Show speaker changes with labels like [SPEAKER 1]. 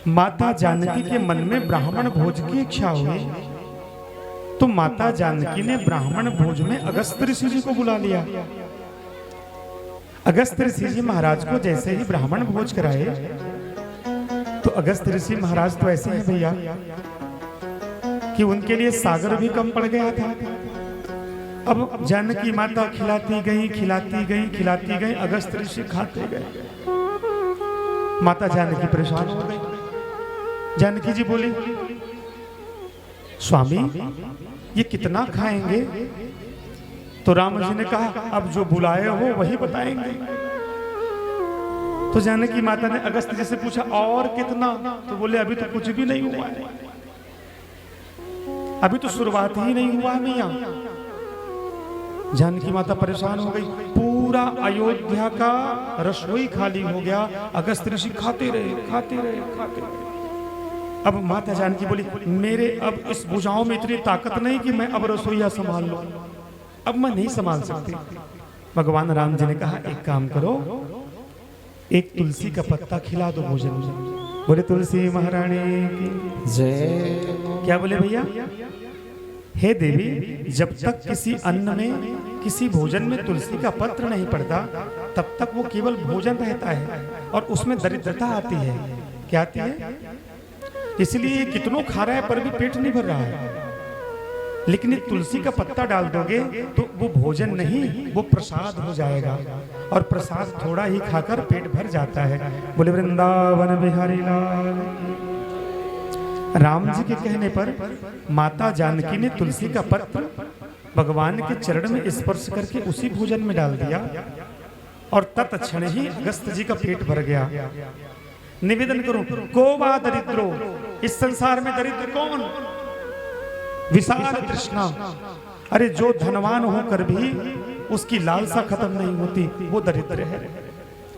[SPEAKER 1] माता जानकी के मन में ब्राह्मण भोज की इच्छा हुई, तो माता जानकी ने ब्राह्मण भोज में अगस्त्य ऋषि जी को बुला लिया। अगस्त्य ऋषि जी महाराज को जैसे ही ब्राह्मण भोज कराए, तो अगस्त्य ऋषि महाराज तो ऐसे हैं भैया कि उनके लिए सागर भी कम पड़ गया था। अब जानकी माता खिलाती गई खिलाती गई खिलाती गई, अगस्त्य ऋषि खाते गए। माता जानकी परेशान हो गई। जानकी जी बोली, स्वामी ये कितना खाएंगे? तो राम जी ने कहा, अब जो बुलाए हो वही बताएंगे। तो जानकी माता ने अगस्त्य जी से पूछा, और कितना? तो बोले, अभी तो कुछ भी नहीं हुआ है, अभी तो शुरुआत ही नहीं हुआ मैया। जानकी माता परेशान हो गई। पूरा अयोध्या का रसोई खाली हो गया। अगस्त्य ऋषि खाते रहे खाते रहे खाते रहे। अब माता जानकी बोली, मेरे अब इस भुजाओं में इतनी ताकत नहीं कि मैं अब रसोईया संभाल लूं, अब मैं नहीं संभाल सकती। भगवान राम जी ने कहा, एक काम करो, एक तुलसी का पत्ता खिला दो भोजन में। बोले, तुलसी महारानी की जय। क्या बोले भैया? हे देवी, जब तक किसी अन्न में, किसी भोजन में तुलसी का पत्र नहीं पड़ता, तब तक वो केवल भोजन रहता है और उसमें दरिद्रता आती है। क्या आती है? इसलिए कितनों खा रहा है पर भी पेट नहीं भर रहा है। लेकिन तुलसी का पत्ता डाल दोगे तो वो भोजन नहीं, वो प्रसाद हो जाएगा, और प्रसाद थोड़ा ही खाकर पेट भर जाता है। बोले वृंदावन बिहारी लाल। राम जी के कहने पर माता जानकी ने तुलसी का पत्र भगवान के चरण में स्पर्श करके उसी भोजन में डाल दिया, और तत्क्षण ही अगस्त्य जी का पेट भर गया। निवेदन करूं, को वा दरिद्रो, इस संसार में दरिद्र कौन? विशाल तृष्णा। अरे जो धनवान होकर भी उसकी लालसा खत्म नहीं होती, वो दरिद्र है।